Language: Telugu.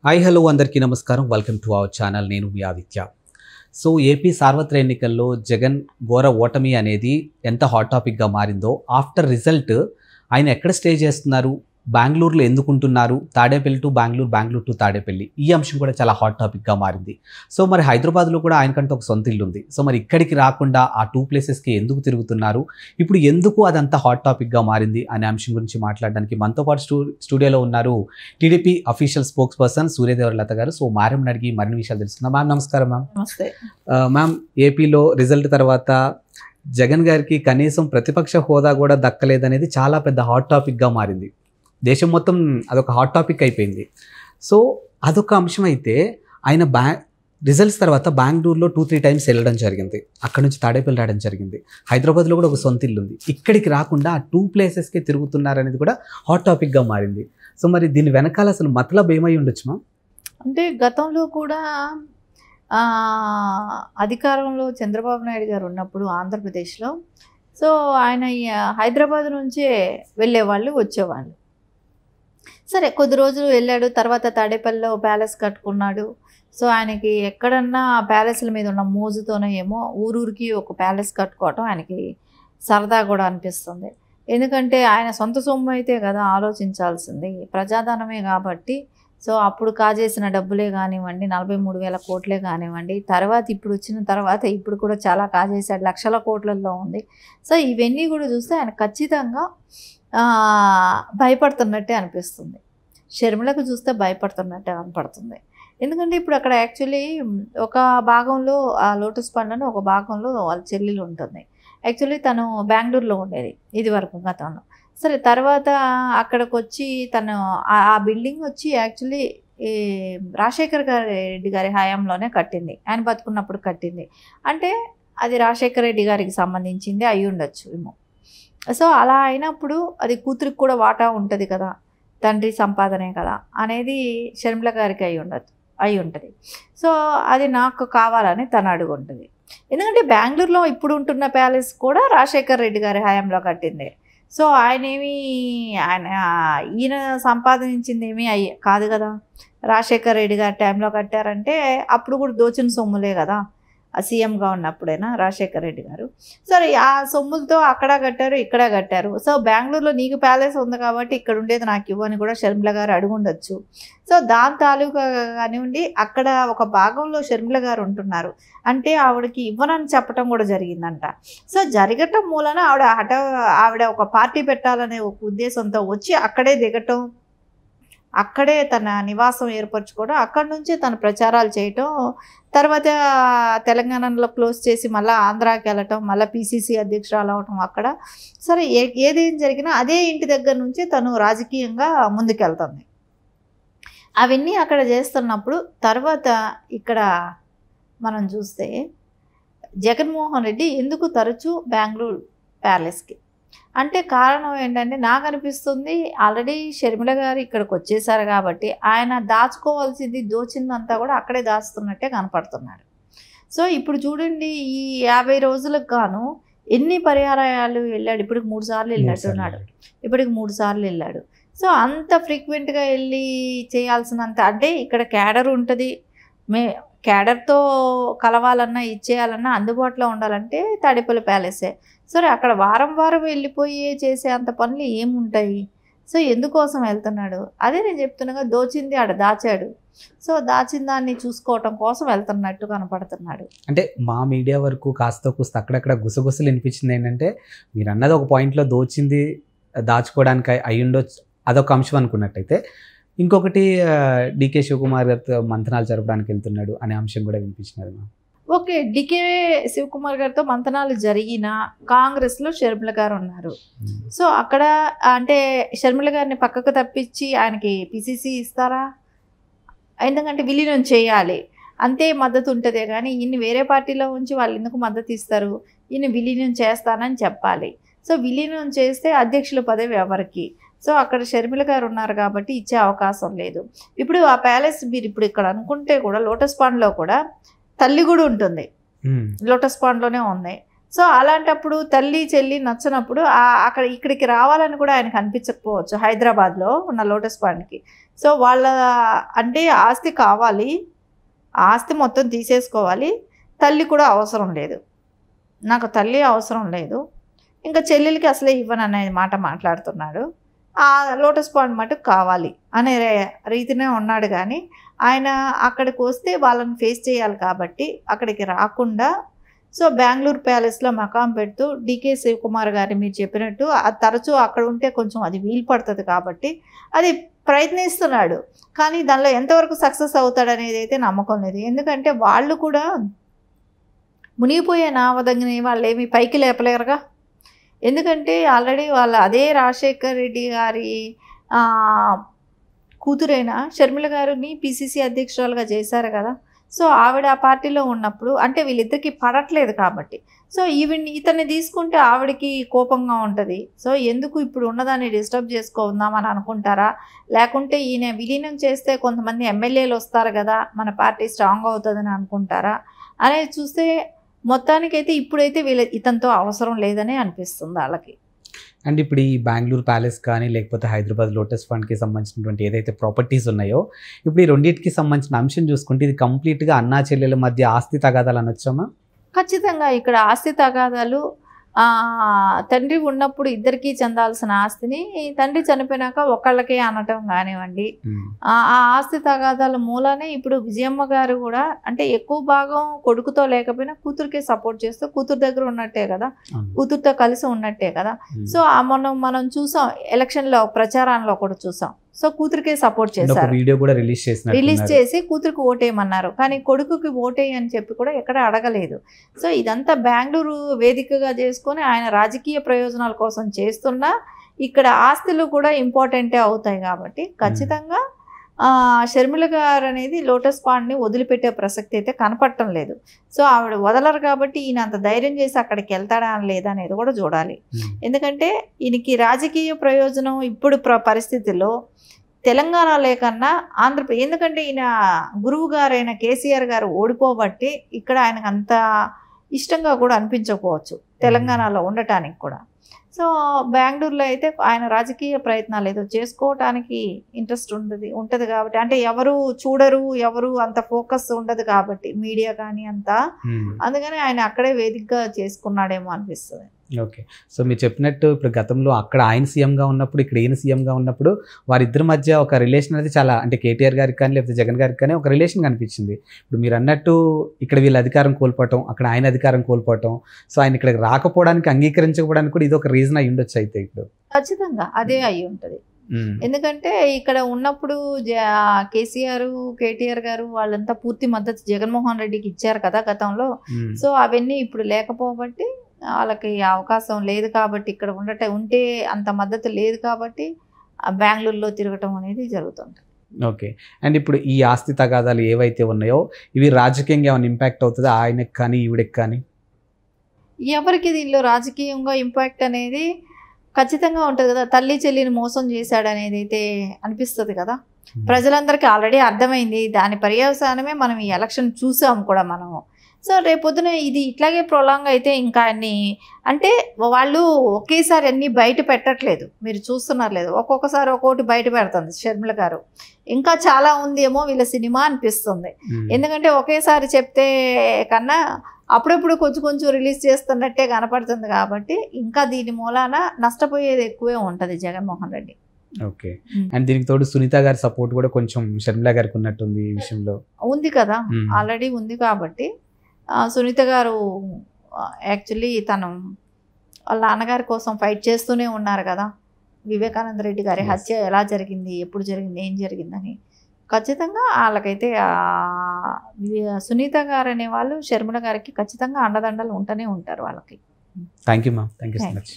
హాయ్ హలో అందరికీ నమస్కారం. Welcome to our channel. నేను మీ ఆదిత్య. సో ఏపీ సార్వత్రిక ఎన్నికల్లో జగన్ ఘోర ఓటమి అనేది ఎంత హాట్ టాపిక్గా మారిందో, ఆఫ్టర్ రిజల్ట్ ఆయన ఎక్కడ స్టే చేస్తున్నారు, బెంగళూరులో ఎందుకుంటున్నారు, తాడేపల్లి టు బెంగళూరు, బెంగళూరు టు తాడేపల్లి, ఈ అంశం కూడా చాలా హాట్ టాపిక్గా మారింది. సో మరి హైదరాబాద్లో కూడా ఆయనకంటే ఒక సొంత ఇల్లు ఉంది. సో మరి ఇక్కడికి రాకుండా ఆ టూ ప్లేసెస్కి ఎందుకు తిరుగుతున్నారు, ఇప్పుడు ఎందుకు అదంతా హాట్ టాపిక్గా మారింది అనే అంశం గురించి మాట్లాడడానికి మనతో పాటు స్టూడియోలో ఉన్నారు TDP official spokesperson Suryadevara Latha garu. So ma'am అడిగి మరిన్ని విషయాలు తెలుసుకుందాం. మ్యామ్ నమస్కారం. మ్యామ్ నమస్తే. మ్యామ్, ఏపీలో రిజల్ట్ తర్వాత జగన్ గారికి కనీసం ప్రతిపక్ష హోదా కూడా దక్కలేదనేది చాలా పెద్ద హాట్ టాపిక్గా మారింది. దేశం మొత్తం అదొక హాట్ టాపిక్ అయిపోయింది. సో అదొక అంశం అయితే, ఆయన రిజల్ట్స్ తర్వాత బెంగళూరులో 2-3 టైమ్స్ వెళ్ళడం జరిగింది. అక్కడ నుంచి తాడేపల్లి రావడం జరిగింది. హైదరాబాద్లో కూడా ఒక సొంత ఇల్లు ఉంది. ఇక్కడికి రాకుండా ఆ 2 ప్లేసెస్కే తిరుగుతున్నారనేది కూడా హాట్ టాపిక్గా మారింది. సో మరి దీని వెనకాల అసలు మతలబ్ ఏమై ఉండొచ్చు మా? అంటే గతంలో కూడా అధికారంలో చంద్రబాబు నాయుడు గారు ఉన్నప్పుడు ఆంధ్రప్రదేశ్లో, సో ఆయన హైదరాబాద్ నుంచే వెళ్ళేవాళ్ళు, వచ్చేవాళ్ళు. సరే కొద్ది రోజులు వెళ్ళాడు, తర్వాత తాడేపల్లిలో ప్యాలెస్ కట్టుకున్నాడు. సో ఆయనకి ఎక్కడన్నా ప్యాలెస్ల మీద ఉన్న మోజుతోనే ఏమో ఊరూరికి ఒక ప్యాలెస్ కట్టుకోవటం ఆయనకి సరదా కూడా అనిపిస్తుంది. ఎందుకంటే ఆయన సొంత సొమ్ము అయితే కదా ఆలోచించాల్సింది, ప్రజాధనమే కాబట్టి. సో అప్పుడు కాజేసిన డబ్బులే కానివ్వండి, 43,000 కోట్లే కానివ్వండి, తర్వాత ఇప్పుడు వచ్చిన తర్వాత ఇప్పుడు కూడా చాలా కాజేశాడు, లక్షల కోట్లలో ఉంది. సో ఇవన్నీ కూడా చూస్తే ఆయన ఖచ్చితంగా భయపడుతున్నట్టే అనిపిస్తుంది. షర్మిలకు చూస్తే భయపడుతున్నట్టే కనపడుతుంది. ఎందుకంటే ఇప్పుడు అక్కడ యాక్చువల్లీ ఒక భాగంలో ఆ లోటస్ పండ్లను, ఒక భాగంలో వాళ్ళ చెల్లెలు ఉంటుంది. యాక్చువల్లీ తను బెంగళూరులో ఉండేది ఇది వరకు గతంలో. సరే తర్వాత అక్కడికి వచ్చి తను ఆ బిల్డింగ్ వచ్చి యాక్చువల్లీ రాజశేఖర్ రెడ్డి గారి హయాంలోనే కట్టింది, ఆయన బతుకున్నప్పుడు కట్టింది. అంటే అది రాజశేఖర్ రెడ్డి గారికి సంబంధించింది అయి ఉండొచ్చు ఏమో. సో అలా అయినప్పుడు అది కూతురికి కూడా వాటా ఉంటుంది కదా, తండ్రి సంపాదనే కదా అనేది షర్మిల గారికి అయి ఉంటుంది. సో అది నాకు కావాలని తను అడుగుంటుంది. ఎందుకంటే బెంగళూరులో ఇప్పుడు ఉంటున్న ప్యాలెస్ కూడా రాజశేఖర్ రెడ్డి గారి హయాంలో కట్టింది. సో ఈయన సంపాదించింది ఏమీ కాదు కదా. రాజశేఖర్ రెడ్డి గారి టైంలో కట్టారంటే అప్పుడు కూడా దోచిన సొమ్ములే కదా, ఆ సీఎంగా ఉన్నప్పుడైనా రాజశేఖర్ రెడ్డి గారు. సరే ఆ సొమ్ములతో అక్కడ కట్టారు, ఇక్కడ కట్టారు. సో బెంగళూరులో నీకు ప్యాలెస్ ఉంది కాబట్టి ఇక్కడ ఉండేది నాకు ఇవ్వని కూడా షర్మిల గారు అడుగుండొచ్చు. సో దాని తాలూకా కానివ్వండి, అక్కడ ఒక భాగంలో షర్మిల గారు ఉంటున్నారు అంటే ఆవిడకి ఇవ్వనని చెప్పడం కూడా జరిగిందంట. సో జరగటం మూలన ఆవిడ ఒక పార్టీ పెట్టాలనే ఒక ఉద్దేశంతో వచ్చి అక్కడే దిగటం, అక్కడే తన నివాసం ఏర్పరచుకోవడం, అక్కడి నుంచే తన ప్రచారాలు చేయటం, తర్వాత తెలంగాణలో క్లోజ్ చేసి మళ్ళీ ఆంధ్రాకి వెళ్ళటం, మళ్ళీ పీసీసీ అధ్యక్షురాలు అవటం అక్కడ. సరే ఏదేం జరిగినా అదే ఇంటి దగ్గర నుంచే తను రాజకీయంగా ముందుకెళ్తుంది. అవన్నీ అక్కడ చేస్తున్నప్పుడు తర్వాత ఇక్కడ మనం చూస్తే జగన్మోహన్ రెడ్డి ఎందుకు తరచూ బెంగళూరు ప్యాలెస్కి అంటే కారణం ఏంటంటే, నాకు అనిపిస్తుంది ఆల్రెడీ షర్మిల గారు ఇక్కడికి వచ్చేసారు కాబట్టి ఆయన దాచుకోవాల్సింది దోచిందంతా కూడా అక్కడే దాచుతున్నట్టే కనపడుతున్నాడు. సో ఇప్పుడు చూడండి, ఈ 50 రోజులకు గాను ఎన్ని పర్యాయాలు వెళ్ళాడు. ఇప్పటికి 3 సార్లు వెళ్ళినట్టున్నాడు. ఇప్పటికి 3 సార్లు వెళ్ళాడు. సో అంత ఫ్రీక్వెంట్గా వెళ్ళి చేయాల్సినంత, అంటే ఇక్కడ క్యాడర్ ఉంటుంది, క్యాడర్తో కలవాలన్నా ఇచ్చేయాలన్నా అందుబాటులో ఉండాలంటే తాడేపల్లి ప్యాలెసే. సరే అక్కడ వారం వెళ్ళిపోయి చేసే అంత పనులు ఏముంటాయి. సో ఎందుకోసం వెళ్తున్నాడు, అదే నేను చెప్తున్నాగా, దోచింది ఆడ దాచాడు. సో దాచిన దాన్ని చూసుకోవటం కోసం వెళ్తున్నట్టు కనపడుతున్నాడు. అంటే మా మీడియా వరకు కాస్త కూస్త అక్కడక్కడ గుసగుసలు వినిపించింది. ఏంటంటే మీరు అన్నది ఒక పాయింట్లో దోచింది దాచుకోవడానికి అయ్యుండొచ్చు, అదొక అంశం అనుకున్నట్టయితే, ఇంకొకటి డికే శివకుమార్ గారితో మంతనాలు జరపడానికి వెళ్తున్నాడు అనే అంశం కూడా వినిపించినది. ఓకే, డికే శివకుమార్ గారితో మంతనాలు జరిగిన కాంగ్రెస్లో షర్మిల గారు ఉన్నారు. సో అక్కడ అంటే షర్మిల గారిని పక్కకు తప్పించి ఆయనకి పిసిసి ఇస్తారా? ఎందుకంటే విలీనం చేయాలి అంతే మద్దతు ఉంటుందే కానీ ఈయన వేరే పార్టీలో ఉంచి వాళ్ళు ఎందుకు మద్దతు ఇస్తారు? ఈయన విలీనం చేస్తానని చెప్పాలి. సో విలీనం చేస్తే అధ్యక్షుల పదవి ఎవరికి? సో అక్కడ షర్మిల గారు ఉన్నారు కాబట్టి ఇచ్చే అవకాశం లేదు. ఇప్పుడు ఆ ప్యాలెస్ మీరు ఇప్పుడు ఇక్కడ అనుకుంటే కూడా లోటస్ పాండ్లో కూడా తల్లి కూడా ఉంటుంది, లోటస్ పాండ్లోనే ఉంది. సో అలాంటప్పుడు తల్లి చెల్లి నచ్చినప్పుడు అక్కడ ఇక్కడికి రావాలని కూడా ఆయనకు అనిపించకపోవచ్చు హైదరాబాద్లో ఉన్న లోటస్ పాండ్కి. సో వాళ్ళ అంటే ఆస్తి కావాలి, ఆస్తి మొత్తం తీసేసుకోవాలి, తల్లి కూడా అవసరం లేదు, నాకు తల్లి అవసరం లేదు, ఇంకా చెల్లెలకి అసలే ఇవ్వను అనే మాట మాట్లాడుతున్నాడు. ఆ లోటస్ పాండ్ మటుకు కావాలి అనే రీతినే ఉన్నాడు. కానీ ఆయన అక్కడికి వస్తే వాళ్ళని ఫేస్ చేయాలి కాబట్టి అక్కడికి రాకుండా సో బెంగళూరు ప్యాలెస్లో మకాం పెడుతూ డికే శివకుమార్ గారు మీరు చెప్పినట్టు తరచూ అక్కడ ఉంటే కొంచెం అది వీలు పడుతుంది కాబట్టి అది ప్రయత్నిస్తున్నాడు. కానీ దానిలో ఎంతవరకు సక్సెస్ అవుతాడనేది అయితే నమ్మకం లేదు. ఎందుకంటే వాళ్ళు కూడా మునిగిపోయే నావదగిన వాళ్ళు ఏమి పైకి లేపలేరుగా. ఎందుకంటే ఆల్రెడీ వాళ్ళ అదే రాజశేఖర్ రెడ్డి గారి కూతురైన షర్మిల గారిని పిసిసి అధ్యక్షురాలుగా చేశారు కదా. సో ఆవిడ ఆ పార్టీలో ఉన్నప్పుడు అంటే వీళ్ళిద్దరికి పడట్లేదు కాబట్టి సో ఇతన్ని తీసుకుంటే ఆవిడకి కోపంగా ఉంటుంది. సో ఎందుకు ఇప్పుడు ఉన్నదాన్ని డిస్టర్బ్ చేసుకుందామని అనుకుంటారా, లేకుంటే ఈయన విలీనం చేస్తే కొంతమంది ఎమ్మెల్యేలు వస్తారు కదా మన పార్టీ స్ట్రాంగ్ అవుతుందని అనుకుంటారా అనేది చూస్తే మొత్తానికైతే ఇప్పుడైతే ఇతనితో అవసరం లేదని అనిపిస్తుంది వాళ్ళకి. అండ్ ఇప్పుడు ఈ బెంగళూరు ప్యాలెస్ కానీ లేకపోతే హైదరాబాద్ లోటస్ ఫండ్కి సంబంధించినటువంటి ఏదైతే ప్రాపర్టీస్ ఉన్నాయో ఇప్పుడు ఈ రెండింటికి సంబంధించిన అంశం చూసుకుంటే ఇది కంప్లీట్గా అన్నా చెల్లెల మధ్య ఆస్తి తగాదాలు అనొచ్చామా? ఖచ్చితంగా ఇక్కడ ఆస్తి తగాదాలు తండ్రి ఉన్నప్పుడు ఇద్దరికీ చెందాల్సిన ఆస్తిని తండ్రి చనిపోయినాక ఒకళ్ళకే అనటం కానివ్వండి, ఆ ఆస్తి తగాదాల మూలానే ఇప్పుడు విజయమ్మ గారు కూడా అంటే ఎక్కువ భాగం కొడుకుతో లేకపోయినా కూతురికే సపోర్ట్ చేస్తూ కూతురు దగ్గర ఉన్నట్టే కదా, కూతురుతో కలిసి ఉన్నట్టే కదా. సో మనం చూసాం ఎలక్షన్లో ప్రచారంలో కూడా చూసాం. సో కూతురికే సపోర్ట్ చేశారు, వీడియో కూడా రిలీజ్ చేసి కూతురికి ఓటేయమన్నారు. కానీ కొడుకుకి ఓటేయి అని చెప్పి కూడా ఎక్కడ అడగలేదు. సో ఇదంతా బెంగళూరు వేదికగా చేసుకొని ఆయన రాజకీయ ప్రయోజనాల కోసం చేస్తున్నా ఇక్కడ ఆస్తులు కూడా ఇంపార్టెంటే అవుతాయి కాబట్టి ఖచ్చితంగా షర్మిల గారు అనేది లోటస్ పాండ్ని వదిలిపెట్టే ప్రసక్తి అయితే కనపడటం లేదు. సో ఆవిడ వదలరు కాబట్టి ఈయన అంత ధైర్యం చేసి అక్కడికి వెళ్తాడా లేదా అనేది కూడా చూడాలి. ఎందుకంటే ఈయనకి రాజకీయ ప్రయోజనం ఇప్పుడు పరిస్థితుల్లో తెలంగాణ లేకన్నా ఆంధ్రప్రదేశ్, ఎందుకంటే ఈయన గురువు గారైన కేసీఆర్ గారు ఓడిపోబట్టి ఇక్కడ ఆయనకు అంత ఇష్టంగా కూడా అనిపించకపోవచ్చు తెలంగాణలో ఉండటానికి కూడా. సో బెంగళూరులో అయితే ఆయన రాజకీయ ప్రయత్నాలు ఏదో చేసుకోవటానికి ఇంట్రెస్ట్ ఉంటుంది కాబట్టి అంటే ఎవరు చూడరు, ఎవరు అంత ఫోకస్ ఉండదు కాబట్టి మీడియా కానీ అంతా, అందుకని ఆయన అక్కడే వేదికగా చేసుకున్నాడేమో అనిపిస్తుంది. ఓకే. సో మీరు చెప్పినట్టు ఇప్పుడు గతంలో అక్కడ ఆయన సీఎంగా ఉన్నప్పుడు ఇక్కడ ఈయన సీఎంగా ఉన్నప్పుడు వారిద్దరి మధ్య ఒక రిలేషన్ అనేది చాలా అంటే కేటీఆర్ గారికి కానీ లేకపోతే జగన్ గారికి కానీ ఒక రిలేషన్ కనిపించింది. ఇప్పుడు మీరు అన్నట్టు ఇక్కడ వీళ్ళ అధికారం కోల్పోవటం, అక్కడ ఆయన అధికారం కోల్పోవటం, సో ఆయన ఇక్కడికి రాకపోవడానికి అంగీకరించకపోవడానికి కూడా ఇది ఒక రీజన్ అయ్యి ఉండొచ్చు. అయితే ఇప్పుడు ఖచ్చితంగా అదే అయ్యి ఉంటుంది. ఎందుకంటే ఇక్కడ ఉన్నప్పుడు కేసీఆర్ కేటీఆర్ గారు వాళ్ళంతా పూర్తి మద్దతు జగన్మోహన్ రెడ్డికి ఇచ్చారు కదా గతంలో. సో అవన్నీ ఇప్పుడు లేకపోబట్టి వాళ్ళకి అవకాశం లేదు కాబట్టి ఇక్కడ ఉంటే అంత మద్దతు లేదు కాబట్టి బెంగళూరులో తిరగటం అనేది జరుగుతుంది. ఓకే. అండ్ ఇప్పుడు ఈ ఆస్తి తగాదాలు ఏవైతే ఉన్నాయో ఇవి రాజకీయంగా ఏమైనా ఇంపాక్ట్ అవుతుందా ఆయనకి కానీ ఈవిడకి కానీ? ఎవరికి దీనిలో రాజకీయంగా ఇంపాక్ట్ అనేది ఖచ్చితంగా ఉంటుంది కదా. తల్లి చెల్లిని మోసం చేశాడనేది అయితే అనిపిస్తుంది కదా. ప్రజలందరికీ ఆల్రెడీ అర్థమైంది. దాని పర్యవసానమే మనం ఈ ఎలక్షన్ చూసాం కూడా మనము. సో రేపొద్దున ఇది ఇట్లాగే ప్రొలాంగ్ అయితే ఇంకా అన్ని అంటే వాళ్ళు ఒకేసారి అన్నీ బయట పెట్టట్లేదు, మీరు చూస్తున్నారు లేదు, ఒక్కొక్కసారి ఒక్కొక్కటి బయట పెడుతుంది షర్మిల గారు. ఇంకా చాలా ఉందేమో వీళ్ళ సినిమా అనిపిస్తుంది. ఎందుకంటే ఒకేసారి చెప్తే కన్నా అప్పుడప్పుడు కొంచెం రిలీజ్ చేస్తున్నట్టే కనపడుతుంది కాబట్టి ఇంకా దీని మూలాన నష్టపోయేది ఎక్కువే ఉంటుంది జగన్మోహన్ రెడ్డి. ఓకే. అండ్ దీనికి తోడు సునీత గారి సపోర్ట్ కూడా కొంచెం షర్మిల గారికి ఉన్నట్టుంది ఈ విషయంలో. ఉంది కదా, ఆల్రెడీ ఉంది కాబట్టి సునీత గారు యాక్చువల్లీ తను వాళ్ళ నాన్నగారి కోసం ఫైట్ చేస్తూనే ఉన్నారు కదా. వివేకానంద రెడ్డి గారి హత్య ఎలా జరిగింది, ఎప్పుడు జరిగింది, ఏం జరిగిందని ఖచ్చితంగా వాళ్ళకైతే సునీత గారు అనే వాళ్ళు షర్మిల గారికి ఖచ్చితంగా అండదండలు ఉంటూనే ఉంటారు వాళ్ళకి. Thank you ma'am. Thank you so much.